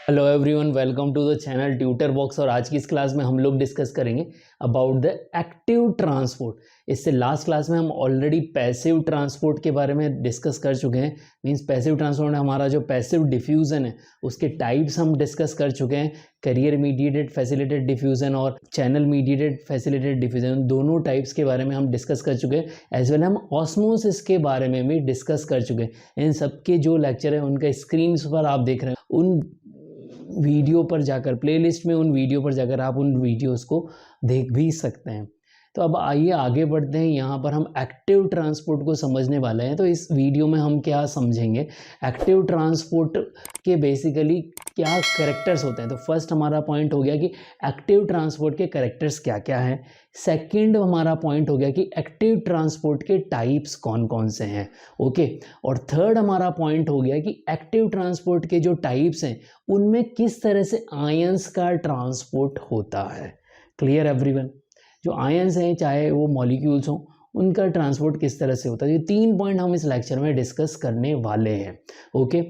Hello everyone, welcome to the channel Tutor Box. और आज की इस क्लास में हम लोग डिस्कस करेंगे अबाउट द एक्टिव ट्रांसपोर्ट। इससे लास्ट क्लास में हम ऑलरेडी पैसिव ट्रांसपोर्ट के बारे में डिस्कस कर चुके हैं। मींस पैसिव ट्रांसपोर्ट में हमारा जो पैसिव डिफ्यूज़न है उसके टाइप्स हम डिस्कस कर चुके हैं। करियर मीडिएटेड फैसिलिटेड डिफ्यूज़न और चैनल मीडिएटेड फैसिलिटेड डिफ्यूज़न, दोनों टाइप्स के बारे में हम डिस्कस कर चुके हैं। एज वेल हम ऑस्मोसिस के बारे में भी डिस्कस कर चुके हैं। इन सब के जो लेक्चर है उनका स्क्रीन पर आप देख रहे हैं। उन वीडियो पर जाकर, प्लेलिस्ट में उन वीडियो पर जाकर आप उन वीडियोस को देख भी सकते हैं। तो अब आइए आगे बढ़ते हैं। यहाँ पर हम एक्टिव ट्रांसपोर्ट को समझने वाले हैं। तो इस वीडियो में हम क्या समझेंगे, एक्टिव ट्रांसपोर्ट के बेसिकली क्या कैरेक्टर्स होते हैं। तो फर्स्ट हमारा पॉइंट हो गया कि एक्टिव ट्रांसपोर्ट के कैरेक्टर्स क्या क्या हैं। सेकंड हमारा पॉइंट हो गया कि एक्टिव ट्रांसपोर्ट के टाइप्स कौन कौन से हैं। ओके। और थर्ड हमारा पॉइंट हो गया कि एक्टिव ट्रांसपोर्ट के जो टाइप्स हैं उनमें किस तरह से आयंस का ट्रांसपोर्ट होता है। Clear everyone? जो आयंस हैं, चाहे वो मॉलिक्यूल्स हों, उनका ट्रांसपोर्ट किस तरह से होता है। ये 3 पॉइंट हम इस लेक्चर में डिस्कस करने वाले हैं। ओके।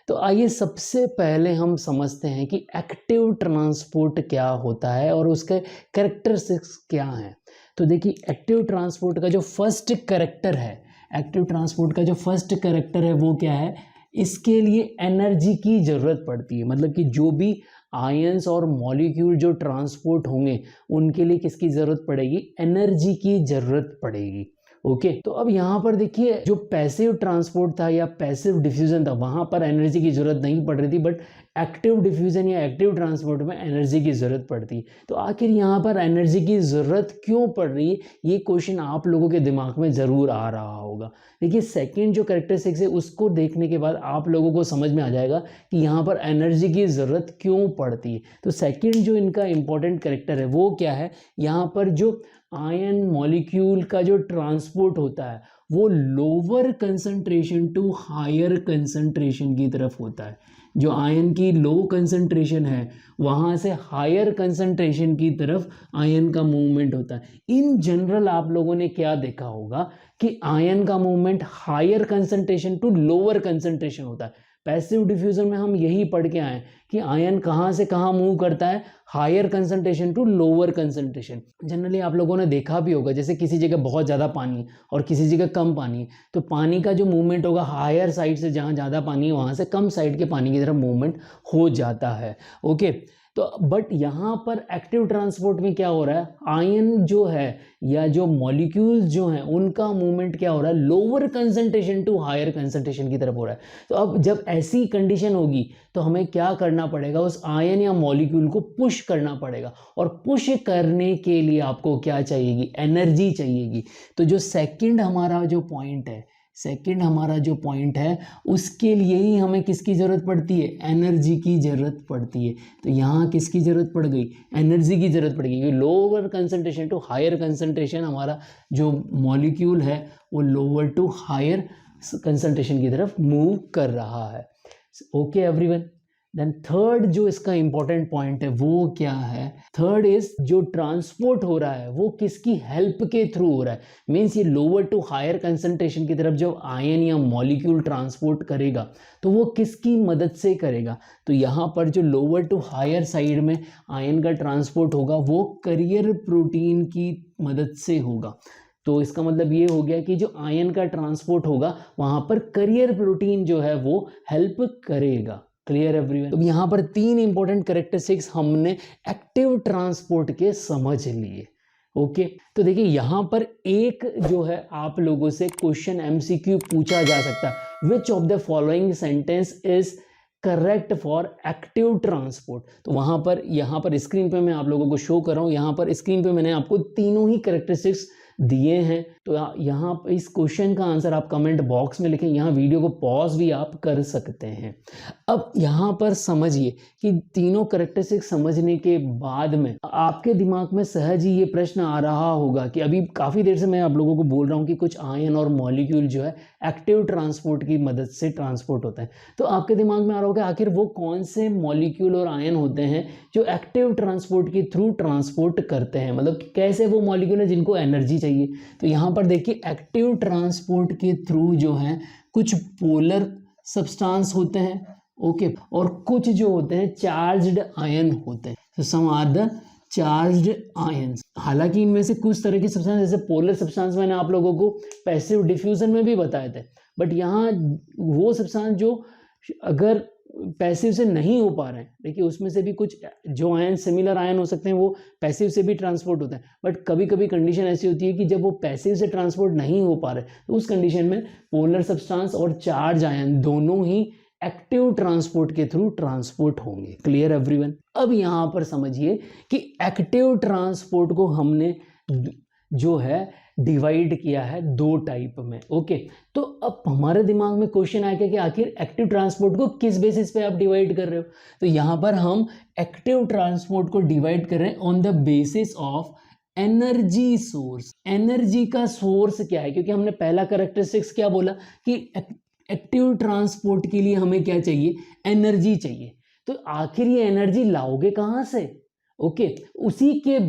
तो आइए सबसे पहले हम समझते हैं कि एक्टिव ट्रांसपोर्ट क्या होता है और उसके कैरेक्टरिस्टिक्स क्या हैं। तो देखिए, एक्टिव ट्रांसपोर्ट का जो फर्स्ट कैरेक्टर है, एक्टिव ट्रांसपोर्ट का जो फर्स्ट कैरेक्टर है वो क्या है, इसके लिए एनर्जी की ज़रूरत पड़ती है। मतलब कि जो भी आयंस और मॉलिक्यूल जो ट्रांसपोर्ट होंगे उनके लिए किसकी ज़रूरत पड़ेगी, एनर्जी की ज़रूरत पड़ेगी। ओके। तो अब यहाँ पर देखिए, जो पैसिव ट्रांसपोर्ट था या पैसिव डिफ्यूजन था वहाँ पर एनर्जी की ज़रूरत नहीं पड़ रही थी, बट एक्टिव डिफ्यूजन या एक्टिव ट्रांसपोर्ट में एनर्जी की ज़रूरत पड़ती है। तो आखिर यहाँ पर एनर्जी की ज़रूरत क्यों पड़ रही है, ये क्वेश्चन आप लोगों के दिमाग में ज़रूर आ रहा होगा। देखिए, सेकेंड जो कैरेक्टरिस्टिक्स है उसको देखने के बाद आप लोगों को समझ में आ जाएगा कि यहाँ पर एनर्जी की ज़रूरत क्यों पड़ती है। तो सेकेंड जो इनका इंपॉर्टेंट कैरेक्टर है वो क्या है, यहाँ पर जो आयन मॉलिक्यूल का जो ट्रांसपोर्ट होता है वो lower concentration to higher concentration की तरफ होता है। जो आयन की लो कंसंट्रेशन है वहाँ से हायर कंसंट्रेशन की तरफ आयन का मूवमेंट होता है। इन जनरल आप लोगों ने क्या देखा होगा कि आयन का movement higher concentration to lower concentration होता है। पैसिव डिफ्यूजन में हम यही पढ़ के आए कि आयन कहाँ से कहाँ मूव करता है, higher concentration to lower concentration. Generally आप लोगों ने देखा भी होगा, जैसे किसी जगह बहुत ज़्यादा पानी और किसी जगह कम पानी है, तो पानी का जो मूवमेंट होगा हायर साइड से, जहाँ ज़्यादा पानी है वहाँ से कम साइड के पानी की तरफ मूवमेंट हो जाता है। ओके। तो बट यहाँ पर एक्टिव ट्रांसपोर्ट में क्या हो रहा है, आयन जो है या जो मॉलिक्यूल्स जो हैं उनका मूवमेंट क्या हो रहा है, lower concentration to higher concentration की तरफ हो रहा है। तो अब जब ऐसी कंडीशन होगी तो हमें क्या करना पड़ेगा, उस आयन या मॉलिक्यूल को पुश करना पड़ेगा। और पुश करने के लिए आपको क्या चाहिएगी, एनर्जी चाहिएगी। तो जो सेकंड हमारा जो पॉइंट है, सेकंड हमारा जो पॉइंट है उसके लिए ही हमें किसकी ज़रूरत पड़ती है, एनर्जी की ज़रूरत पड़ती है। तो यहाँ किसकी ज़रूरत पड़ गई, एनर्जी की ज़रूरत पड़ गई। Lower concentration to higher concentration, हमारा जो मॉलिक्यूल है वो लोअर टू हायर कंसंट्रेशन की तरफ मूव कर रहा है। Okay everyone. देन थर्ड जो इसका इंपॉर्टेंट पॉइंट है वो क्या है, थर्ड इज जो ट्रांसपोर्ट हो रहा है वो किसकी हेल्प के थ्रू हो रहा है। मींस ये लोअर टू हायर कंसंट्रेशन की तरफ जो आयन या मॉलिक्यूल ट्रांसपोर्ट करेगा तो वो किसकी मदद से करेगा। तो यहाँ पर जो लोअर टू हायर साइड में आयन का ट्रांसपोर्ट होगा वो करियर प्रोटीन की मदद से होगा। तो इसका मतलब ये हो गया कि जो आयन का ट्रांसपोर्ट होगा वहाँ पर करियर प्रोटीन जो है वो हेल्प करेगा। Clear everyone? तो यहाँ पर 3 इंपॉर्टेंट कैरेक्टरिस्टिक्स हमने एक्टिव ट्रांसपोर्ट के समझ लिए। ओके। तो देखिए, यहाँ पर एक जो है आप लोगों से क्वेश्चन एमसीक्यू पूछा जा सकता है, which of the following sentence is correct for active transport. तो वहाँ पर, यहाँ पर स्क्रीन पे मैं आप लोगों को शो कर रहा हूँ, यहाँ पर स्क्रीन पे मैंने आपको तीनों ही कैरेक्टरिस्टिक्स दिए हैं। तो यहाँ इस क्वेश्चन का आंसर आप कमेंट बॉक्स में लिखें, यहाँ वीडियो को पॉज भी आप कर सकते हैं। अब यहाँ पर समझिए कि तीनों कैरेक्टरिस्टिक्स समझने के बाद में आपके दिमाग में सहज ही ये प्रश्न आ रहा होगा कि अभी काफ़ी देर से मैं आप लोगों को बोल रहा हूँ कि कुछ आयन और मॉलिक्यूल जो है एक्टिव ट्रांसपोर्ट की मदद से ट्रांसपोर्ट होता है। तो आपके दिमाग में आ रहा होगा आखिर वो कौन से मॉलिक्यूल और आयन होते हैं जो एक्टिव ट्रांसपोर्ट के थ्रू ट्रांसपोर्ट करते हैं, मतलब कैसे वो मॉलिक्यूल है जिनको एनर्जी चाहिए। तो यहाँ पर देखिए, एक्टिव ट्रांसपोर्ट के थ्रू जो है कुछ पोलर सब्सटेंस होते हैं, ओके, और कुछ जो होते हैं चार्ज्ड आयन होते हैं, तो some are the charged ions. हालांकि इनमें से कुछ तरह की सब्सटेंस जैसे पोलर सब्सटेंस मैंने आप लोगों को पैसिव डिफ्यूजन में भी बताए थे, बट यहाँ वो सब्सटेंस जो अगर पैसिव से नहीं हो पा रहे हैं, देखिए उसमें से भी कुछ जो आयन सिमिलर आयन हो सकते हैं वो पैसिव से भी ट्रांसपोर्ट होता है, बट कभी कभी कंडीशन ऐसी होती है कि जब वो पैसिव से ट्रांसपोर्ट नहीं हो पा रहे तो उस कंडीशन में पोलर सब्सटेंस और चार्ज आयन दोनों ही एक्टिव ट्रांसपोर्ट के थ्रू ट्रांसपोर्ट होंगे। Clear everyone? अब यहाँ पर समझिए कि एक्टिव ट्रांसपोर्ट को हमने जो है डिवाइड किया है दो टाइप में। ओके, तो अब हमारे दिमाग में क्वेश्चन आएगा कि आखिर एक्टिव ट्रांसपोर्ट को किस बेसिस पे आप डिवाइड कर रहे हो। तो यहाँ पर हम एक्टिव ट्रांसपोर्ट को डिवाइड कर रहे हैं on the basis of energy source. Energy का सोर्स क्या है, क्योंकि हमने पहला कैरेक्टरिस्टिक्स क्या बोला कि एक्टिव ट्रांसपोर्ट के लिए हमें क्या चाहिए, एनर्जी चाहिए। तो आखिर ये एनर्जी लाओगे कहाँ से? ओके, उसी के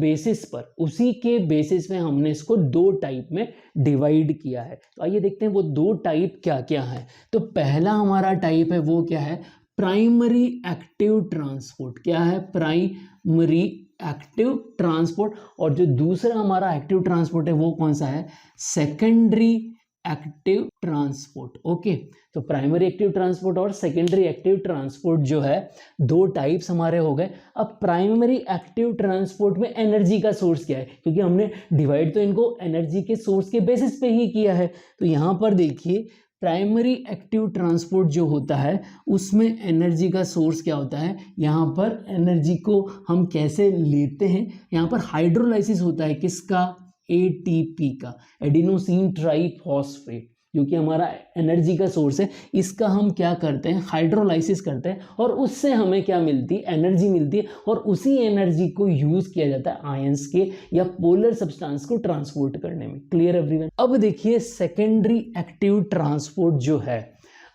बेसिस में हमने इसको दो टाइप में डिवाइड किया है। तो आइए देखते हैं वो दो टाइप क्या क्या है। तो पहला हमारा टाइप है वो क्या है, प्राइमरी एक्टिव ट्रांसपोर्ट। क्या है? Primary active transport. और जो दूसरा हमारा एक्टिव ट्रांसपोर्ट है वो कौन सा है, सेकेंडरी एक्टिव ट्रांसपोर्ट। ओके, तो प्राइमरी एक्टिव ट्रांसपोर्ट और सेकेंडरी एक्टिव ट्रांसपोर्ट जो है दो टाइप्स हमारे हो गए। अब प्राइमरी एक्टिव ट्रांसपोर्ट में एनर्जी का सोर्स क्या है, क्योंकि हमने डिवाइड तो इनको एनर्जी के सोर्स के बेसिस पे ही किया है। तो यहाँ पर देखिए प्राइमरी एक्टिव ट्रांसपोर्ट जो होता है उसमें एनर्जी का सोर्स क्या होता है, यहाँ पर एनर्जी को हम कैसे लेते हैं, यहाँ पर हाइड्रोलाइसिस होता है किसका, एटीपी का, एडिनोसिन ट्राइफॉस्फेट, जो कि हमारा एनर्जी का सोर्स है। इसका हम क्या करते हैं, हाइड्रोलाइसिस करते हैं और उससे हमें क्या मिलती है, एनर्जी मिलती है। और उसी एनर्जी को यूज किया जाता है आयंस के या पोलर सब्सटेंस को ट्रांसपोर्ट करने में। Clear everyone? अब देखिए सेकेंडरी एक्टिव ट्रांसपोर्ट जो है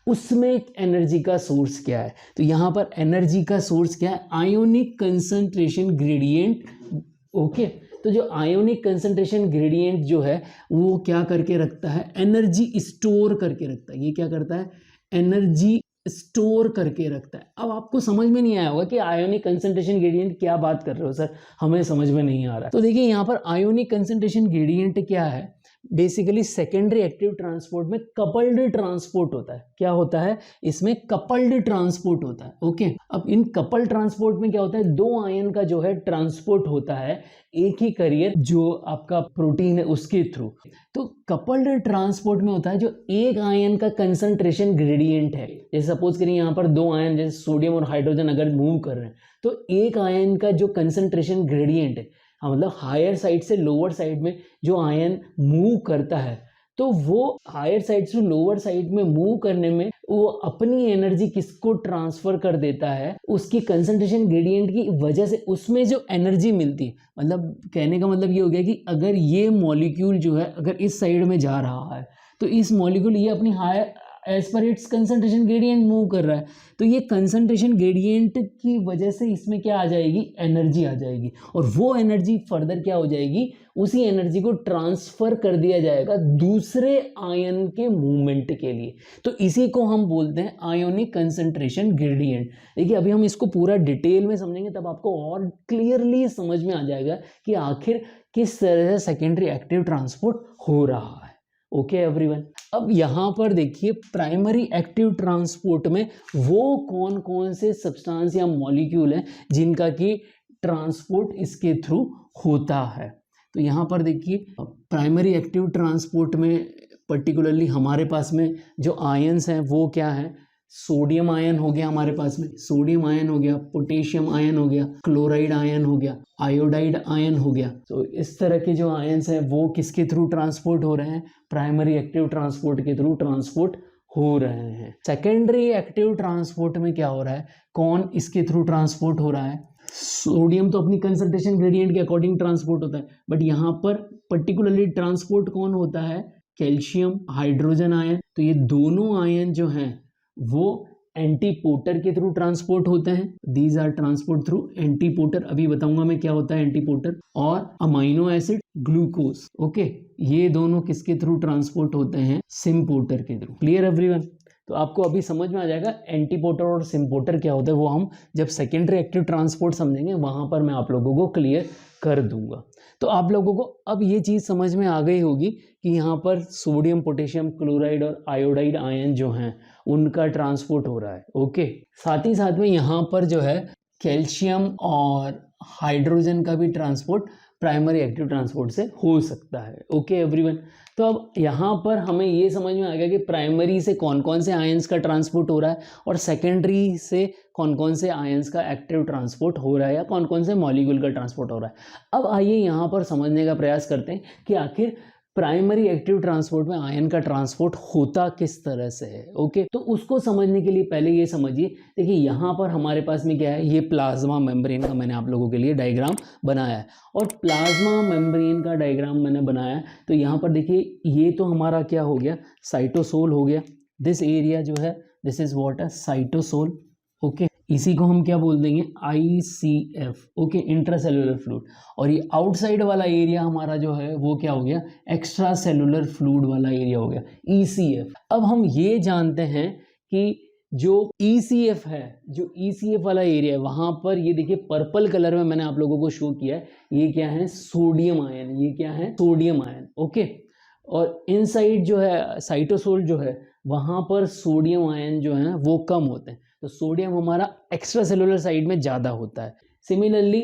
उसमें एनर्जी का सोर्स क्या है। तो यहाँ पर एनर्जी का सोर्स क्या है, आयोनिक कंसंट्रेशन ग्रेडियंट। ओके, तो जो आयोनिक कंसंट्रेशन ग्रेडियंट जो है वो क्या करके रखता है, एनर्जी स्टोर करके रखता है। ये क्या करता है, एनर्जी स्टोर करके रखता है। अब आपको समझ में नहीं आया होगा कि आयोनिक कंसंट्रेशन ग्रेडियंट क्या बात कर रहे हो सर, हमें समझ में नहीं आ रहा। तो देखिए यहाँ पर आयोनिक कंसंट्रेशन ग्रेडियंट क्या है, बेसिकली सेकेंडरी एक्टिव ट्रांसपोर्ट में कपल्ड ट्रांसपोर्ट होता है। क्या होता है इसमें, कपल्ड ट्रांसपोर्ट होता है। ओके, अब इन कपल्ड ट्रांसपोर्ट में क्या होता है, दो आयन का जो है ट्रांसपोर्ट होता है एक ही कैरियर जो आपका प्रोटीन है उसके थ्रू। तो कपल्ड ट्रांसपोर्ट में होता है जो एक आयन का कंसंट्रेशन ग्रेडियंट है। जैसे सपोज करिए यहाँ पर दो आयन जैसे सोडियम और हाइड्रोजन अगर मूव कर रहे हैं तो एक आयन का जो कंसंट्रेशन ग्रेडियंट है, मतलब हायर साइड से लोअर साइड में जो आयन मूव करता है, तो वो हायर साइड से लोअर साइड में मूव करने में वो अपनी एनर्जी किसको ट्रांसफर कर देता है, उसकी कंसंट्रेशन ग्रेडियंट की वजह से उसमें जो एनर्जी मिलती है। मतलब कहने का मतलब ये हो गया कि अगर ये मॉलिक्यूल जो है अगर इस साइड में जा रहा है तो इस मॉलिक्यूल ये अपनी हायर एज पर इट्स कंसंट्रेशन ग्रेडियंट मूव कर रहा है, तो ये कंसंट्रेशन ग्रेडियंट की वजह से इसमें क्या आ जाएगी, एनर्जी आ जाएगी। और वो एनर्जी फर्दर क्या हो जाएगी, उसी एनर्जी को ट्रांसफर कर दिया जाएगा दूसरे आयन के मूवमेंट के लिए। तो इसी को हम बोलते हैं आयोनिक कंसंट्रेशन ग्रेडियंट। देखिए अभी हम इसको पूरा डिटेल में समझेंगे तब आपको और क्लियरली समझ में आ जाएगा कि आखिर किस तरह से सेकेंडरी एक्टिव ट्रांसपोर्ट हो रहा है। ओके एवरीवन, अब यहाँ पर देखिए प्राइमरी एक्टिव ट्रांसपोर्ट में वो कौन कौन से सब्सटेंस या मॉलिक्यूल हैं जिनका कि ट्रांसपोर्ट इसके थ्रू होता है। तो यहाँ पर देखिए प्राइमरी एक्टिव ट्रांसपोर्ट में पर्टिकुलरली हमारे पास में जो आयंस हैं वो क्या है, सोडियम आयन हो गया हमारे पास में, सोडियम आयन हो गया, पोटेशियम आयन हो गया, क्लोराइड आयन हो गया, आयोडाइड आयन हो गया। तो इस तरह के जो आयंस हैं वो किसके थ्रू ट्रांसपोर्ट हो रहे हैं, प्राइमरी एक्टिव ट्रांसपोर्ट के थ्रू ट्रांसपोर्ट हो रहे हैं। सेकेंडरी एक्टिव ट्रांसपोर्ट में क्या हो रहा है, कौन इसके थ्रू ट्रांसपोर्ट हो रहा है, सोडियम तो अपनी कंसंट्रेशन ग्रेडियंट के अकॉर्डिंग ट्रांसपोर्ट होता है, बट यहाँ पर पर्टिकुलरली ट्रांसपोर्ट कौन होता है, कैल्शियम, हाइड्रोजन आयन। तो ये दोनों आयन जो हैं वो एंटीपोटर के थ्रू ट्रांसपोर्ट होते हैं। दीज आर ट्रांसपोर्ट थ्रू एंटीपोटर, अभी बताऊंगा मैं क्या होता है एंटीपोटर। और अमाइनो एसिड, ग्लूकोज, ओके, ये दोनों किसके थ्रू ट्रांसपोर्ट होते हैं, सिम्पोटर के थ्रू। Clear everyone? तो आपको अभी समझ में आ जाएगा एंटीपोटर और सिम्पोटर क्या होता है, वो हम जब सेकेंडरी एक्टिव ट्रांसपोर्ट समझेंगे वहाँ पर मैं आप लोगों को क्लियर कर दूंगा। तो आप लोगों को अब ये चीज़ समझ में आ गई होगी कि यहाँ पर सोडियम, पोटेशियम क्लोराइड और आयोडाइड आयन जो हैं उनका ट्रांसपोर्ट हो रहा है। ओके, साथ ही साथ में यहाँ पर जो है कैल्शियम और हाइड्रोजन का भी ट्रांसपोर्ट प्राइमरी एक्टिव ट्रांसपोर्ट से हो सकता है। ओके एवरीवन, तो अब यहाँ पर हमें ये समझ में आ गया कि प्राइमरी से कौन कौन से आयंस का ट्रांसपोर्ट हो रहा है और सेकेंडरी से कौन कौन से आयंस का एक्टिव ट्रांसपोर्ट हो रहा है या कौन कौन से मॉलिक्यूल का ट्रांसपोर्ट हो रहा है। अब आइए यहाँ पर समझने का प्रयास करते हैं कि आखिर प्राइमरी एक्टिव ट्रांसपोर्ट में आयन का ट्रांसपोर्ट होता किस तरह से है। ओके, तो उसको समझने के लिए पहले ये समझिए, देखिए यहाँ पर हमारे पास में क्या है, ये प्लाज्मा मेम्ब्रेन का मैंने आप लोगों के लिए डायग्राम बनाया है और प्लाज्मा मेम्ब्रेन का डायग्राम मैंने बनाया है। तो यहाँ पर देखिए ये तो हमारा क्या हो गया, साइटोसोल हो गया। दिस एरिया जो है दिस इज व्हाट है, साइटोसोल। ओके, इसी को हम क्या बोल देंगे, ICF। Okay, intracellular fluid. और ये आउटसाइड वाला एरिया हमारा जो है वो क्या हो गया, एक्स्ट्रा सेलुलर फ्लूइड वाला एरिया हो गया, ECF। अब हम ये जानते हैं कि जो ECF है, जो ECF वाला एरिया है वहाँ पर ये देखिए पर्पल कलर में मैंने आप लोगों को शो किया है, ये क्या है, सोडियम आयन। ये क्या है, सोडियम आयन। ओके, और इनसाइड जो है साइटोसोल जो है वहाँ पर सोडियम आयन जो है वो कम होते हैं। तो सोडियम हमारा एक्स्ट्रा सेलुलर साइड में ज़्यादा होता है। सिमिलरली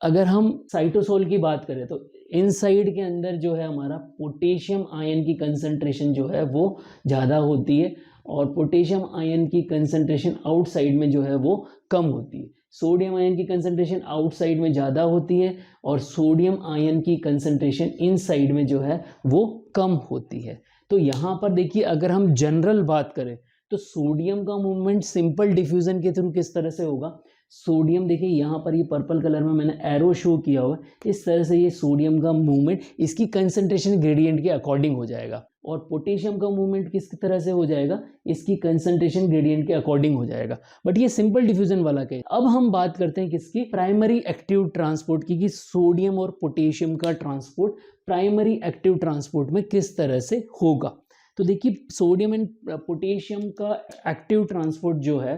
अगर हम साइटोसोल की बात करें तो इनसाइड के अंदर जो है हमारा पोटेशियम आयन की कंसंट्रेशन जो है वो ज़्यादा होती है और पोटेशियम आयन की कंसंट्रेशन आउटसाइड में जो है वो कम होती है। सोडियम आयन की कंसंट्रेशन आउटसाइड में ज़्यादा होती है और सोडियम आयन की कंसंट्रेशन इनसाइड में जो है वो कम होती है। तो यहाँ पर देखिए अगर हम जनरल बात करें तो सोडियम का मूवमेंट सिंपल डिफ्यूजन के थ्रू किस तरह से होगा, सोडियम देखिए यहाँ पर ये पर्पल कलर में मैंने एरो शो किया हुआ है, इस तरह से ये सोडियम का मूवमेंट इसकी कंसंट्रेशन ग्रेडियंट के अकॉर्डिंग हो जाएगा और पोटेशियम का मूवमेंट किस तरह से हो जाएगा, इसकी कंसंट्रेशन ग्रेडियंट के अकॉर्डिंग हो जाएगा। बट ये सिंपल डिफ्यूजन वाला केस। अब हम बात करते हैं किसकी, प्राइमरी एक्टिव ट्रांसपोर्ट की, कि सोडियम और पोटेशियम का ट्रांसपोर्ट प्राइमरी एक्टिव ट्रांसपोर्ट में किस तरह से होगा। तो देखिए सोडियम एंड पोटेशियम का एक्टिव ट्रांसपोर्ट जो है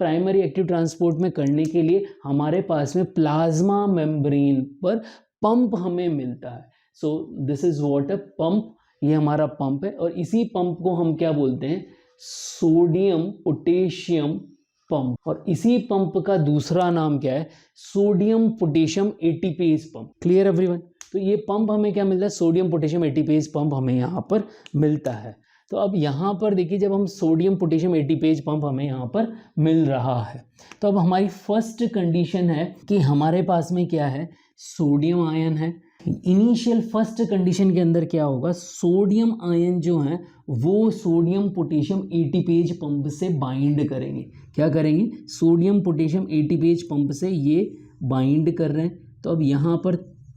प्राइमरी एक्टिव ट्रांसपोर्ट में करने के लिए हमारे पास में प्लाज्मा मेम्ब्रेन पर पंप हमें मिलता है। So this is what a pump, ये हमारा पंप है और इसी पंप को हम क्या बोलते हैं, सोडियम पोटेशियम पंप। और इसी पंप का दूसरा नाम क्या है, sodium potassium ATPase pump. Clear everyone. तो ये पंप हमें क्या मिलता है, सोडियम पोटेशियम एटीपेज पंप हमें यहाँ पर मिलता है। तो अब यहाँ पर देखिए जब हम सोडियम पोटेशियम एटीपेज पंप हमें यहाँ पर मिल रहा है तो अब हमारी फर्स्ट कंडीशन है कि हमारे पास में क्या है, सोडियम आयन है। इनिशियल फर्स्ट कंडीशन के अंदर क्या होगा, सोडियम आयन जो है वो सोडियम पोटेशियम एटीपेज पंप से बाइंड करेंगे। क्या करेंगे, सोडियम पोटेशियम एटीपेज पंप से ये बाइंड कर रहे हैं। तो अब यहाँ पर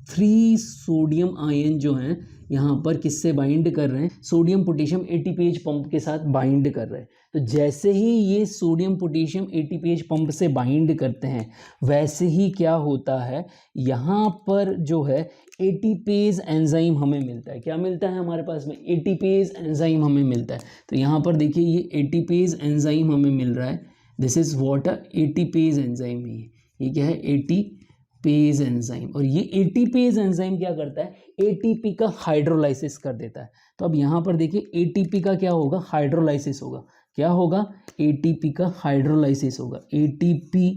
3 सोडियम आयन जो हैं यहाँ पर किससे बाइंड कर रहे हैं, सोडियम पोटेशियम एटीपेज पंप के साथ बाइंड कर रहे हैं। तो जैसे ही ये सोडियम पोटेशियम एटीपेज पंप से बाइंड करते हैं वैसे ही क्या होता है, यहाँ पर जो है एटीपेज एंजाइम हमें मिलता है। क्या मिलता है हमारे पास में, एटीपेज एंजाइम हमें मिलता है। तो यहाँ पर देखिए ये एटीपेज एंजाइम हमें मिल रहा है, this is what a ATPase enzyme. ये क्या है, एटीपेज एंजाइम। और ये एटीपेज एंजाइम क्या करता है, एटीपी का हाइड्रोलाइसिस कर देता है। तो अब यहाँ पर देखिए एटीपी का क्या होगा, हाइड्रोलाइसिस होगा। क्या होगा, एटीपी का हाइड्रोलाइसिस होगा। ATP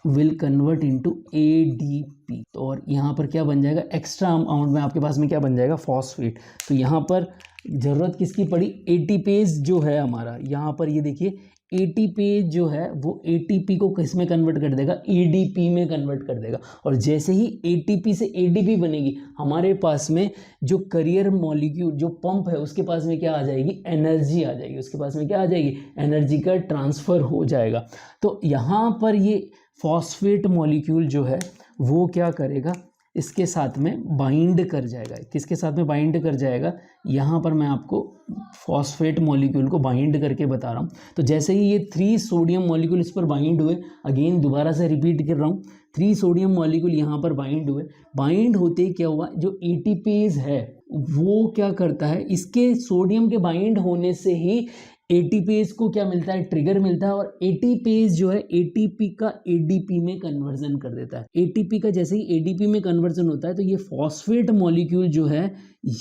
will convert into ADP. तो और यहाँ पर क्या बन जाएगा, एक्स्ट्रा अमाउंट में आपके पास में क्या बन जाएगा, फॉस्फेट। तो यहाँ पर ज़रूरत किसकी पड़ी, एटीपेज जो है हमारा, यहाँ पर ये देखिए एटीपेज जो है वो एटीपी को किस में कन्वर्ट कर देगा, एडीपी में कन्वर्ट कर देगा। और जैसे ही एटीपी से एडीपी बनेगी हमारे पास में जो करियर मॉलिक्यूल जो पंप है उसके पास में क्या आ जाएगी, एनर्जी आ जाएगी। उसके पास में क्या आ जाएगी, एनर्जी का ट्रांसफ़र हो जाएगा। तो यहाँ पर ये फॉस्फेट मॉलिक्यूल जो है वो क्या करेगा, इसके साथ में बाइंड कर जाएगा। किसके साथ में बाइंड कर जाएगा, यहाँ पर मैं आपको फॉस्फेट मॉलिक्यूल को बाइंड करके बता रहा हूँ। तो जैसे ही ये 3 सोडियम मॉलिक्यूल इस पर बाइंड हुए, अगेन दोबारा से रिपीट कर रहा हूँ, 3 सोडियम मॉलिक्यूल यहाँ पर बाइंड हुए। बाइंड होते क्या हुआ, जो एटीपेज है वो क्या करता है, इसके सोडियम के बाइंड होने से ही एटीपीज को क्या मिलता है, ट्रिगर मिलता है, और एटीपीज जो है एटीपी का एडीपी में कन्वर्जन कर देता है। एटीपी का जैसे ही एडीपी में कन्वर्जन होता है तो ये फॉस्फेट मॉलिक्यूल जो है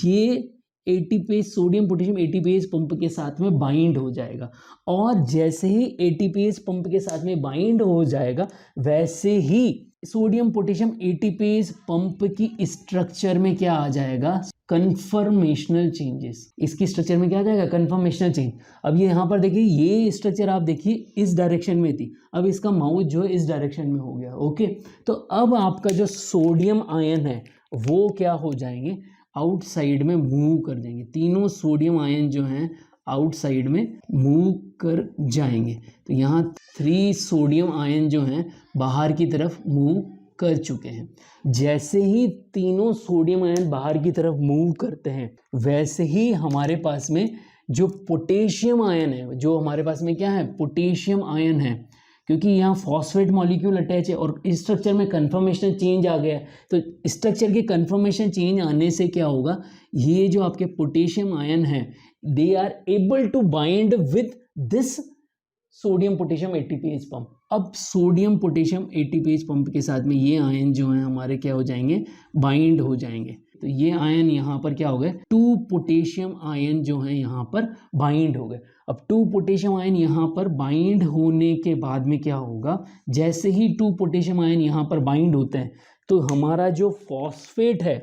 ये ATPs, sodium potassium ATPase pump के साथ में बाइंड हो जाएगा, और जैसे ही एटीपीज पंप के साथ में बाइंड हो जाएगा वैसे ही सोडियम पोटेशियम एटीपीज पंप की स्ट्रक्चर में क्या आ जाएगा, कन्फर्मेशनल चेंजेस। इसकी स्ट्रक्चर में क्या आ जाएगा, कन्फर्मेशनल चेंज। अब ये यहाँ पर देखिए, ये स्ट्रक्चर आप देखिए इस डायरेक्शन में थी, अब इसका माउथ जो है इस डायरेक्शन में हो गया। ओके, तो अब आपका जो सोडियम आयन है वो क्या हो जाएंगे, आउटसाइड में मूव कर जाएंगे। तीनों सोडियम आयन जो हैं आउटसाइड में मूव कर जाएंगे। तो यहाँ 3 सोडियम आयन जो हैं बाहर की तरफ मूव कर चुके हैं। जैसे ही तीनों सोडियम आयन बाहर की तरफ मूव करते हैं वैसे ही हमारे पास में जो पोटेशियम आयन है, जो हमारे पास में क्या है, पोटेशियम आयन है, क्योंकि यहाँ फॉस्फेट मॉलिक्यूल अटैच है और इस स्ट्रक्चर में कन्फर्मेशन चेंज आ गया है। तो स्ट्रक्चर के कन्फर्मेशन चेंज आने से क्या होगा, ये जो आपके पोटेशियम आयन है they are able to bind with this sodium potassium ATPase pump. अब सोडियम पोटेशियम एटीपीज पंप के साथ में ये आयन जो है हमारे क्या हो जाएंगे, बाइंड हो जाएंगे। तो ये आयन यहाँ पर क्या हो गए, 2 पोटेशियम आयन जो है यहाँ पर बाइंड हो गए। अब 2 पोटेशियम आयन यहाँ पर बाइंड होने के बाद में क्या होगा, जैसे ही 2 पोटेशियम आयन यहाँ पर बाइंड होते हैं तो हमारा जो फॉस्फेट है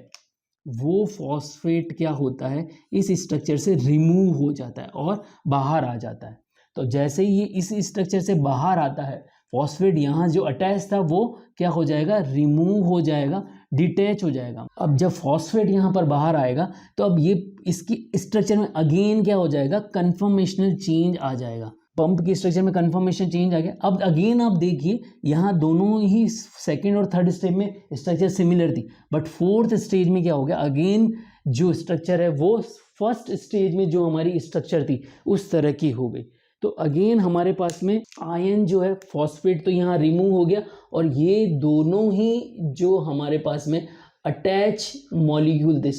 वो फॉस्फेट क्या होता है, इस स्ट्रक्चर से रिमूव हो जाता है और बाहर आ जाता है। तो जैसे ही ये इस स्ट्रक्चर से बाहर आता है, फॉस्फेट यहाँ जो अटैच था वो क्या हो जाएगा, रिमूव हो जाएगा, डिटैच हो जाएगा। अब जब फॉस्फेट यहाँ पर बाहर आएगा तो अब ये इसकी स्ट्रक्चर में अगेन क्या हो जाएगा, कन्फर्मेशनल चेंज आ जाएगा। पंप की स्ट्रक्चर में कन्फर्मेशन चेंज आ गया। अब अगेन आप देखिए यहाँ दोनों ही सेकेंड और थर्ड स्टेज में स्ट्रक्चर सिमिलर थी, बट फोर्थ स्टेज में क्या हो गया, अगेन जो स्ट्रक्चर है वो फर्स्ट स्टेज में जो हमारी स्ट्रक्चर थी उस तरह की हो गई। तो अगेन हमारे पास में आयन जो है फॉस्फेट तो यहाँ रिमूव हो गया, और ये दोनों ही जो हमारे पास में अटैच मॉलिक्यूल थे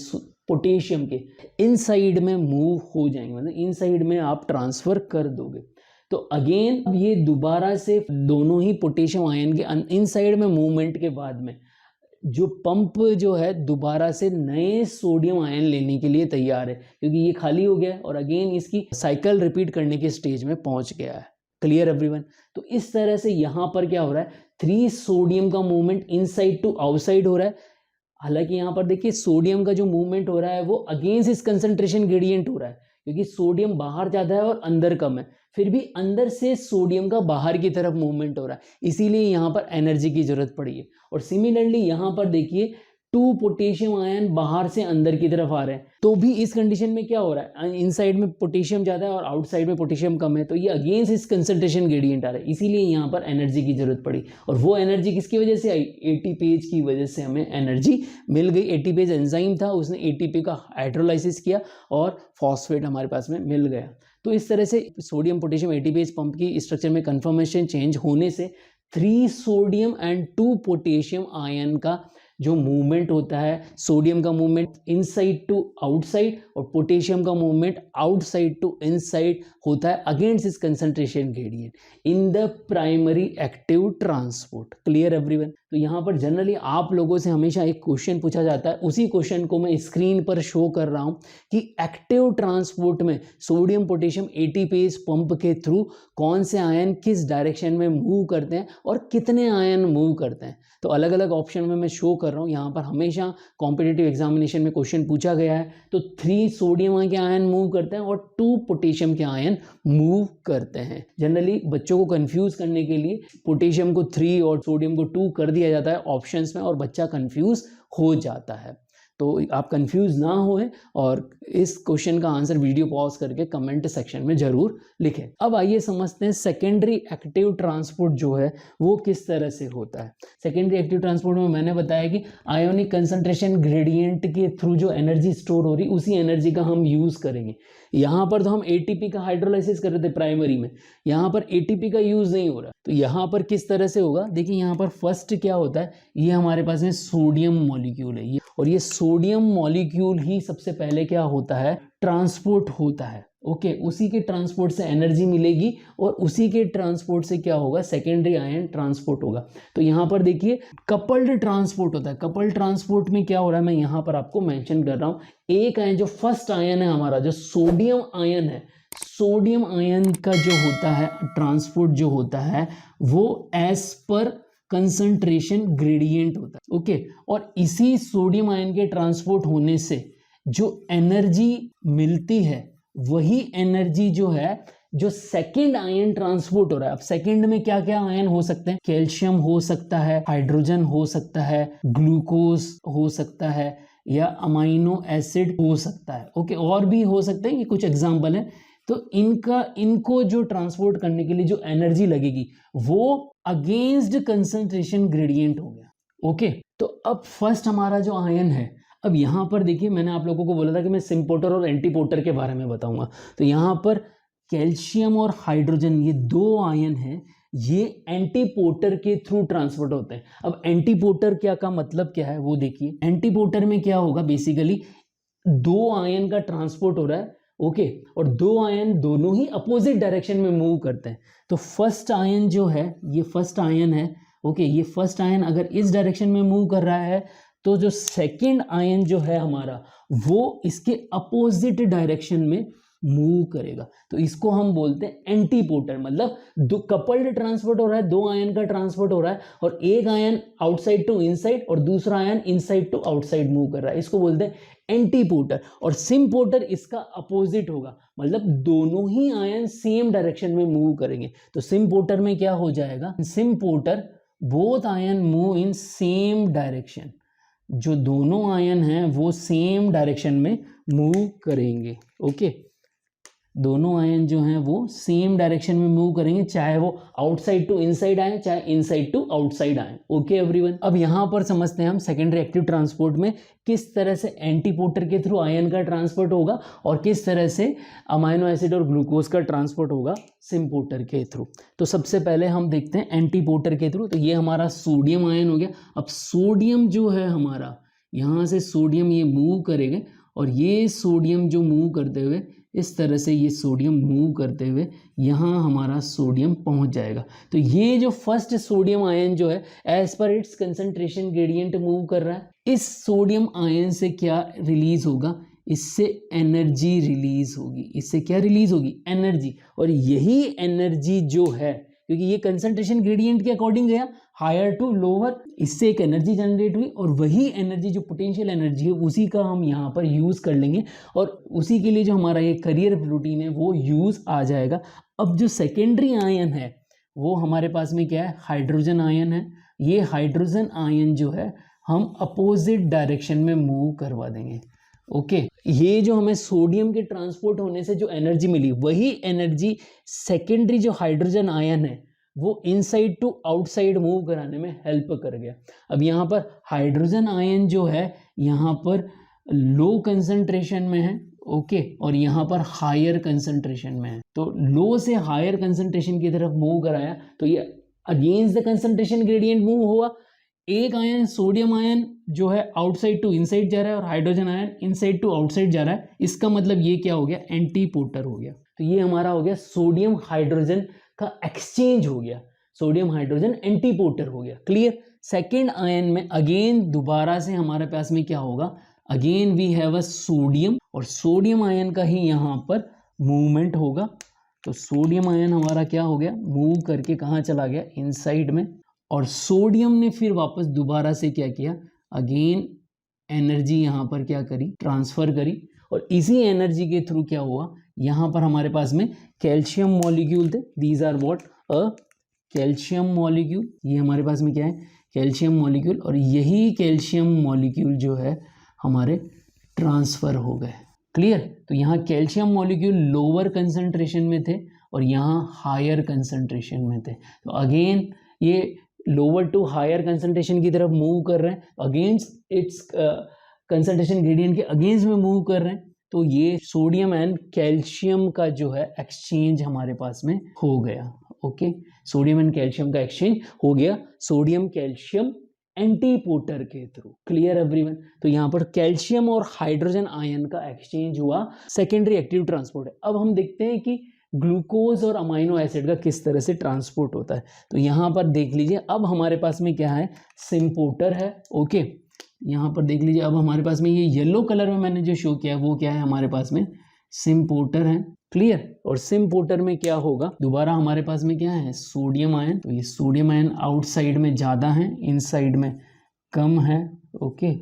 पोटेशियम के इनसाइड में मूव हो जाएंगे, मतलब इनसाइड में आप ट्रांसफर कर दोगे। तो अगेन अब ये दोबारा से दोनों ही पोटेशियम आयन के इनसाइड में मूवमेंट के बाद में जो पंप जो है दोबारा से नए सोडियम आयन लेने के लिए तैयार है, क्योंकि ये खाली हो गया है और अगेन इसकी साइकिल रिपीट करने के स्टेज में पहुंच गया है। Clear everyone? तो इस तरह से यहाँ पर क्या हो रहा है, 3 सोडियम का मूवमेंट इनसाइड टू आउटसाइड हो रहा है। हालांकि यहाँ पर देखिए सोडियम का जो मूवमेंट हो रहा है वो अगेंस्ट इस कंसंट्रेशन ग्रेडियंट हो रहा है, क्योंकि सोडियम बाहर ज़्यादा है और अंदर कम है, फिर भी अंदर से सोडियम का बाहर की तरफ मूवमेंट हो रहा है, इसीलिए यहाँ पर एनर्जी की जरूरत पड़ी है। और सिमिलरली यहाँ पर देखिए 2 पोटेशियम आयन बाहर से अंदर की तरफ आ रहे हैं, तो भी इस कंडीशन में क्या हो रहा है, इनसाइड में पोटेशियम ज़्यादा है और आउटसाइड में पोटेशियम कम है, तो ये अगेंस्ट इस कंसंट्रेशन ग्रेडियंट आ रहा है, इसीलिए यहाँ पर एनर्जी की जरूरत पड़ी। और वो एनर्जी किसकी वजह से आई, एटीपेज की वजह से हमें एनर्जी मिल गई। एटीपेज एंजाइम था, उसने एटीपी का हाइड्रोलाइसिस किया और फॉस्फेट हमारे पास में मिल गया। तो इस तरह से सोडियम पोटेशियम एटीपेज पंप की स्ट्रक्चर में कन्फर्मेशन चेंज होने से 3 सोडियम एंड 2 पोटेशियम आयन का जो मूवमेंट होता है, सोडियम का मूवमेंट इनसाइड टू आउटसाइड और पोटेशियम का मूवमेंट आउटसाइड टू इनसाइड होता है अगेंस्ट इस concentration gradient in the primary active transport. Clear everyone? तो यहाँ पर जनरली आप लोगों से हमेशा एक क्वेश्चन पूछा जाता है, उसी क्वेश्चन को मैं स्क्रीन पर शो कर रहा हूँ कि एक्टिव ट्रांसपोर्ट में सोडियम पोटेशियम एटीपेज पंप के थ्रू कौन से आयन किस डायरेक्शन में मूव करते हैं और कितने आयन मूव करते हैं। तो अलग अलग ऑप्शन में मैं शो कर रहा हूँ। यहाँ पर हमेशा कॉम्पिटिटिव एग्जामिनेशन में क्वेश्चन पूछा गया है, तो 3 सोडियम के आयन मूव करते हैं और 2 पोटेशियम के आयन मूव करते हैं। जनरली बच्चों को कंफ्यूज करने के लिए पोटेशियम को 3 और सोडियम को 2 कर दिया जाता है ऑप्शंस में, और बच्चा कंफ्यूज हो जाता है। तो आप कंफ्यूज ना होएं और इस क्वेश्चन का आंसर वीडियो पॉज करके कमेंट सेक्शन में जरूर लिखें। अब आइए समझते हैं सेकेंडरी एक्टिव ट्रांसपोर्ट जो है वो किस तरह से होता है। सेकेंडरी एक्टिव ट्रांसपोर्ट में मैंने बताया कि आयोनिक कंसंट्रेशन ग्रेडियंट के थ्रू जो एनर्जी स्टोर हो रही उसी एनर्जी का हम यूज करेंगे। यहाँ पर तो हम एटीपी का हाइड्रोलाइसिस कर रहे थे प्राइमरी में, यहाँ पर एटीपी का यूज नहीं हो रहा। तो यहाँ पर किस तरह से होगा, देखिए यहाँ पर फर्स्ट क्या होता है, ये हमारे पास में सोडियम मॉलिक्यूल है ये, और ये सोडियम मॉलिक्यूल ही सबसे पहले क्या होता है, ट्रांसपोर्ट होता है। ओके, उसी के ट्रांसपोर्ट से एनर्जी मिलेगी और उसी के ट्रांसपोर्ट से क्या होगा, सेकेंडरी आयन ट्रांसपोर्ट होगा। तो यहाँ पर देखिए कपल्ड ट्रांसपोर्ट होता है। कपल्ड ट्रांसपोर्ट में क्या हो रहा है, मैं यहाँ पर आपको मेंशन कर रहा हूँ। एक आयन, जो फर्स्ट आयन है हमारा, जो सोडियम आयन है, सोडियम आयन का जो होता है ट्रांसपोर्ट जो होता है वो एज पर कंसंट्रेशन ग्रेडियंट होता है। ओके, और इसी सोडियम आयन के ट्रांसपोर्ट होने से जो एनर्जी मिलती है वही एनर्जी जो है, जो सेकंड आयन ट्रांसपोर्ट हो रहा है। अब सेकंड में क्या क्या आयन हो सकते हैं, कैल्शियम हो सकता है, हाइड्रोजन हो सकता है, ग्लूकोज हो सकता है, या अमाइनो एसिड हो सकता है। ओके, और भी हो सकते हैं, ये कुछ एग्जांपल है। तो इनको जो ट्रांसपोर्ट करने के लिए जो एनर्जी लगेगी वो अगेंस्ट कंसंट्रेशन ग्रेडियंट हो गया। ओके, तो अब फर्स्ट हमारा जो आयन है, अब यहाँ पर देखिए मैंने आप लोगों को बोला था कि मैं सिम्पोटर और एंटीपोटर के बारे में बताऊंगा। तो यहाँ पर कैल्शियम और हाइड्रोजन, ये दो आयन हैं, ये एंटीपोटर के थ्रू ट्रांसपोर्ट होते हैं। अब एंटीपोटर क्या का मतलब क्या है वो देखिए। एंटीपोटर में क्या होगा, बेसिकली दो आयन का ट्रांसपोर्ट हो रहा है। ओके, और दो आयन दोनों ही अपोजिट डायरेक्शन में मूव करते हैं। तो फर्स्ट आयन जो है, ये फर्स्ट आयन है। ओके, ये फर्स्ट आयन अगर इस डायरेक्शन में मूव कर रहा है तो जो सेकंड आयन जो है हमारा वो इसके अपोजिट डायरेक्शन में मूव करेगा। तो इसको हम बोलते हैं एंटीपोटर। मतलब दो कपल्ड ट्रांसपोर्ट हो रहा है, दो आयन का ट्रांसपोर्ट हो रहा है, और एक आयन आउटसाइड टू इनसाइड और दूसरा ion inside to outside move कर रहा है, इसको बोलते हैं एंटीपोटर। और सिम्पोटर इसका अपोजिट होगा, मतलब दोनों ही आयन सेम डायरेक्शन में मूव करेंगे। तो सिम्पोटर में क्या हो जाएगा, symporter both ion move in same direction. जो दोनों आयन हैं वो सेम डायरेक्शन में मूव करेंगे। ओके, दोनों आयन जो हैं वो सेम डायरेक्शन में मूव करेंगे, चाहे वो आउटसाइड टू इनसाइड आए, चाहे इनसाइड टू आउटसाइड आए। ओके एवरीवन, अब यहाँ पर समझते हैं हम सेकेंडरी एक्टिव ट्रांसपोर्ट में किस तरह से एंटीपोटर के थ्रू आयन का ट्रांसपोर्ट होगा और किस तरह से अमाइनो एसिड और ग्लूकोज का ट्रांसपोर्ट होगा सिम्पोटर के थ्रू। तो सबसे पहले हम देखते हैं एंटीपोटर के थ्रू। तो ये हमारा सोडियम आयन हो गया। अब सोडियम जो है हमारा, यहाँ से सोडियम ये मूव करेगा और ये सोडियम जो मूव करते हुए इस तरह से, ये सोडियम मूव करते हुए यहाँ हमारा सोडियम पहुँच जाएगा। तो ये जो फर्स्ट सोडियम आयन जो है एज पर इट्स कंसंट्रेशन ग्रेडियंट मूव कर रहा है। इस सोडियम आयन से क्या रिलीज होगा, इससे एनर्जी रिलीज होगी। इससे क्या रिलीज होगी, एनर्जी। और यही एनर्जी जो है, क्योंकि ये कंसंट्रेशन ग्रेडियंट के अकॉर्डिंग गया हायर टू लोअर, इससे एक एनर्जी जनरेट हुई और वही एनर्जी जो पोटेंशियल एनर्जी है उसी का हम यहाँ पर यूज़ कर लेंगे और उसी के लिए जो हमारा ये करियर रूटीन है वो यूज़ आ जाएगा। अब जो सेकेंडरी आयन है वो हमारे पास में क्या है, हाइड्रोजन आयन है। ये हाइड्रोजन आयन जो है हम अपोजिट डायरेक्शन में मूव करवा देंगे। ओके, ये जो हमें सोडियम के ट्रांसपोर्ट होने से जो एनर्जी मिली वही एनर्जी सेकेंडरी जो हाइड्रोजन आयन है वो इनसाइड टू आउटसाइड मूव कराने में हेल्प कर गया। अब यहाँ पर हाइड्रोजन आयन जो है यहाँ पर लो कंसंट्रेशन में है। ओके, और यहाँ पर हायर कंसंट्रेशन में है। तो लो से हायर कंसंट्रेशन की तरफ मूव कराया तो ये against the concentration gradient move हुआ। एक आयन सोडियम आयन जो है आउटसाइड टू इनसाइड जा रहा है और hydrogen ion inside to outside जा रहा है। इसका मतलब ये क्या हो गया, एंटीपोटर हो गया। तो ये हमारा हो गया सोडियम हाइड्रोजन का एक्सचेंज हो गया, सोडियम हाइड्रोजन एंटीपोटर हो गया। क्लियर। सेकेंड आयन में अगेन दोबारा से हमारे पास में क्या होगा, again we have a sodium और सोडियम आयन का ही यहाँ पर मूवमेंट होगा। तो सोडियम आयन हमारा क्या हो गया, मूव करके कहाँ चला गया, इनसाइड में। और सोडियम ने फिर वापस दोबारा से क्या किया, अगेन एनर्जी यहाँ पर क्या करी, ट्रांसफर करी। और इसी एनर्जी के थ्रू क्या हुआ, यहाँ पर हमारे पास में कैल्शियम मॉलिक्यूल थे। These are what, a calcium molecule. ये हमारे पास में क्या है, कैल्शियम मॉलिक्यूल। और यही कैल्शियम मॉलिक्यूल जो है हमारे ट्रांसफर हो गए। क्लियर। तो यहाँ कैल्शियम मॉलिक्यूल लोअर कंसंट्रेशन में थे और यहाँ हायर कंसंट्रेशन में थे। तो अगेन ये लोअर टू हायर कंसंट्रेशन की तरफ मूव कर रहे हैं, अगेंस्ट इट्स कंसंट्रेशन ग्रेडियंट के अगेंस्ट में मूव कर रहे हैं। तो ये सोडियम एंड कैल्शियम का जो है एक्सचेंज हमारे पास में हो गया। ओके, सोडियम एंड कैल्शियम का एक्सचेंज हो गया, सोडियम कैल्शियम एंटीपोटर के थ्रू। Clear everyone? तो यहाँ पर कैल्शियम और हाइड्रोजन आयन का एक्सचेंज हुआ, सेकेंडरी एक्टिव ट्रांसपोर्ट है। अब हम देखते हैं कि ग्लूकोज और अमाइनो एसिड का किस तरह से ट्रांसपोर्ट होता है। तो यहाँ पर देख लीजिए, अब हमारे पास में क्या है, सिम्पोर्टर है। ओके, यहाँ पर देख लीजिए, अब हमारे पास में ये येलो कलर में मैंने जो शो किया है वो क्या है, हमारे पास में सिम्पोर्टर है। क्लियर? और सिम्पोर्टर में क्या होगा, दोबारा हमारे पास में क्या है, सोडियम आयन। तो ये सोडियम आयन आउटसाइड में ज़्यादा है, इनसाइड में कम है। ओके,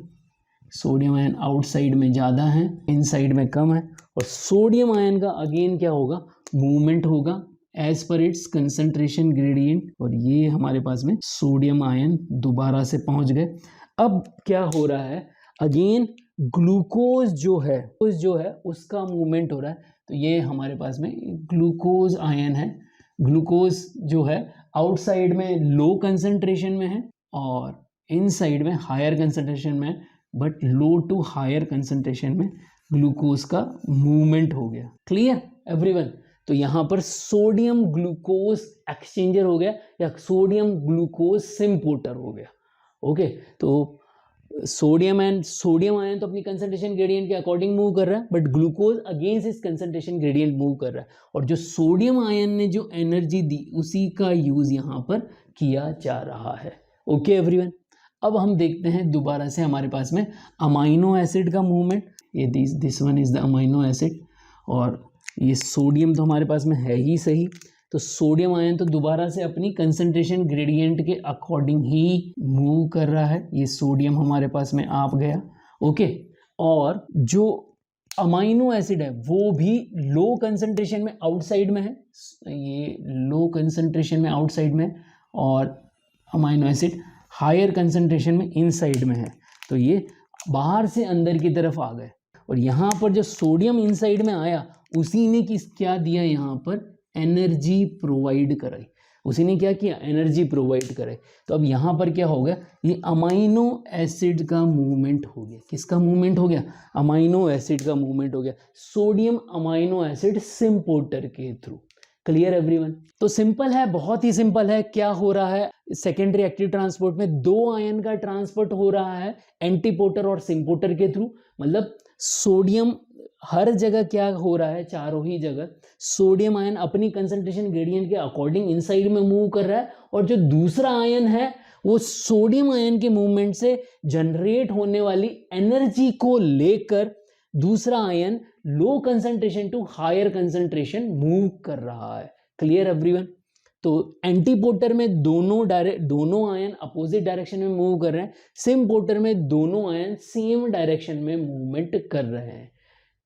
सोडियम आयन आउटसाइड में ज़्यादा है, इनसाइड में कम है। और सोडियम आयन का अगेन क्या होगा, मूवमेंट होगा एज पर इट्स कंसंट्रेशन ग्रेडियंट। और ये हमारे पास में सोडियम आयन दोबारा से पहुंच गए। अब क्या हो रहा है, अगेन ग्लूकोज जो है उसका मूवमेंट हो रहा है। तो ये हमारे पास में ग्लूकोज आयन है। ग्लूकोज जो है आउटसाइड में लो कंसंट्रेशन में है और इनसाइड में हायर कंसंट्रेशन में, but low to higher concentration में ग्लूकोज का मूवमेंट हो गया। Clear everyone? तो यहाँ पर सोडियम ग्लूकोज एक्सचेंजर हो गया या सोडियम ग्लूकोज सिम्पोर्टर हो गया। ओके, तो सोडियम आयन तो अपनी कंसंट्रेशन ग्रेडियंट के अकॉर्डिंग मूव कर रहा है, बट ग्लूकोज अगेंस्ट इस कंसंट्रेशन ग्रेडियंट मूव कर रहा है। और जो सोडियम आयन ने जो एनर्जी दी उसी का यूज यहाँ पर किया जा रहा है। Okay everyone? अब हम देखते हैं दोबारा से हमारे पास में अमाइनो एसिड का मूवमेंट। ये this one is the amino acid, और ये सोडियम तो हमारे पास में है ही सही। तो सोडियम आयन तो दोबारा से अपनी कंसंट्रेशन ग्रेडियंट के अकॉर्डिंग ही मूव कर रहा है। ये सोडियम हमारे पास में आप गया। ओके, और जो अमाइनो एसिड है वो भी लो कंसंट्रेशन में आउटसाइड में है, ये लो कंसंट्रेशन में आउटसाइड में, और अमाइनो एसिड हायर कंसंट्रेशन में इनसाइड में है। तो ये बाहर से अंदर की तरफ आ गए। और यहाँ पर जो सोडियम इनसाइड में आया उसी ने क्या दिया, यहाँ पर एनर्जी प्रोवाइड कराई। उसी ने क्या किया, एनर्जी प्रोवाइड कराई। तो अब यहाँ पर क्या हो गया, ये अमाइनो एसिड का मूवमेंट हो गया। किसका मूवमेंट हो गया, अमाइनो एसिड का मूवमेंट हो गया, सोडियम अमाइनो एसिड सिम्पोर्टर के थ्रू। Clear everyone? तो सिंपल है, बहुत ही सिंपल है। क्या हो रहा है, सेकेंडरी एक्टिव ट्रांसपोर्ट में दो आयन का ट्रांसपोर्ट हो रहा है एंटीपोटर और सिम्पोर्टर के थ्रू। मतलब सोडियम हर जगह क्या हो रहा है, चारों ही जगह सोडियम आयन अपनी कंसंट्रेशन ग्रेडियंट के अकॉर्डिंग इनसाइड में मूव कर रहा है, और जो दूसरा आयन है वो सोडियम आयन के मूवमेंट से जनरेट होने वाली एनर्जी को लेकर दूसरा ion low concentration to higher concentration move कर रहा है। Clear everyone? तो एंटीपोटर में दोनों आयन अपोजिट डायरेक्शन में मूव कर रहे हैं, सिम्पोर्टर में दोनों आयन सेम डायरेक्शन में मूवमेंट कर रहे हैं।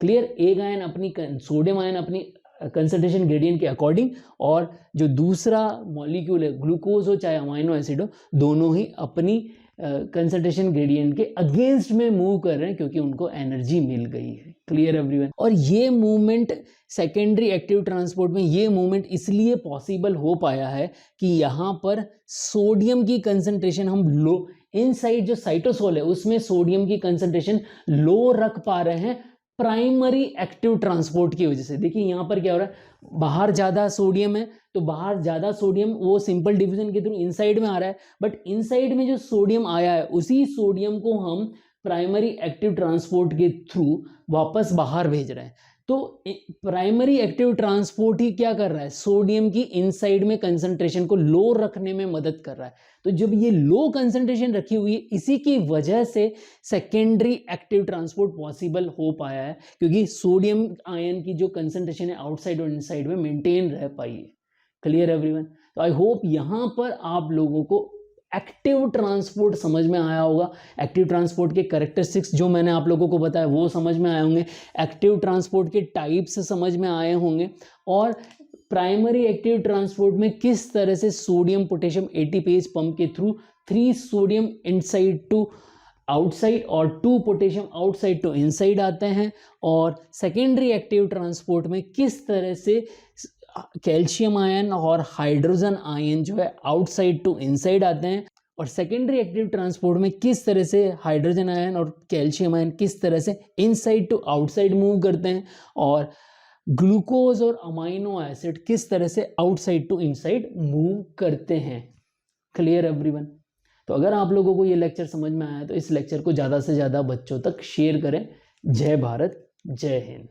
क्लियर? एक आयन अपनी सोडियम आयन अपनी कंसंट्रेशन ग्रेडियंट के अकॉर्डिंग, और जो दूसरा मॉलिक्यूल है ग्लूकोज हो चाहे अमाइनो एसिड हो, दोनों ही अपनी कंसंट्रेशन ग्रेडियंट के अगेंस्ट में मूव कर रहे हैं क्योंकि उनको एनर्जी मिल गई है। Clear everyone? और ये मूवमेंट सेकेंडरी एक्टिव ट्रांसपोर्ट में ये मूवमेंट इसलिए पॉसिबल हो पाया है कि यहाँ पर सोडियम की कंसंट्रेशन हम लो, इनसाइड जो साइटोसोल है उसमें सोडियम की कंसंट्रेशन लो रख पा रहे हैं प्राइमरी एक्टिव ट्रांसपोर्ट की वजह से। देखिए यहाँ पर क्या हो रहा है, बाहर ज़्यादा सोडियम है तो बाहर ज़्यादा सोडियम वो सिंपल डिवीजन के थ्रू इनसाइड में आ रहा है, बट इनसाइड में जो सोडियम आया है उसी सोडियम को हम प्राइमरी एक्टिव ट्रांसपोर्ट के थ्रू वापस बाहर भेज रहे हैं। तो प्राइमरी एक्टिव ट्रांसपोर्ट ही क्या कर रहा है, सोडियम की इनसाइड में कंसंट्रेशन को लो रखने में मदद कर रहा है। तो जब ये लो कंसंट्रेशन रखी हुई है, इसी की वजह से सेकेंडरी एक्टिव ट्रांसपोर्ट पॉसिबल हो पाया है, क्योंकि सोडियम आयन की जो कंसंट्रेशन है आउटसाइड और इनसाइड में मेंटेन रह पाई है। Clear everyone? तो आई होप यहाँ पर आप लोगों को एक्टिव ट्रांसपोर्ट समझ में आया होगा। एक्टिव ट्रांसपोर्ट के कैरेक्टरिस्टिक्स जो मैंने आप लोगों को बताया वो समझ में आए होंगे, एक्टिव ट्रांसपोर्ट के टाइप्स समझ में आए होंगे, और प्राइमरी एक्टिव ट्रांसपोर्ट में किस तरह से सोडियम पोटेशियम एटीपेज पंप के through 3 sodium inside to outside और 2 पोटेशियम आउटसाइड टू इनसाइड आते हैं, और सेकेंडरी एक्टिव ट्रांसपोर्ट में किस तरह से कैल्शियम आयन और हाइड्रोजन आयन जो है आउटसाइड टू इनसाइड आते हैं, और सेकेंडरी एक्टिव ट्रांसपोर्ट में किस तरह से हाइड्रोजन आयन और कैल्शियम आयन किस तरह से इनसाइड टू आउटसाइड मूव करते हैं, और ग्लूकोज और अमाइनो एसिड किस तरह से आउटसाइड टू इनसाइड मूव करते हैं। Clear everyone? तो अगर आप लोगों को ये लेक्चर समझ में आया तो इस लेक्चर को ज़्यादा से ज़्यादा बच्चों तक शेयर करें। जय भारत, जय हिंद।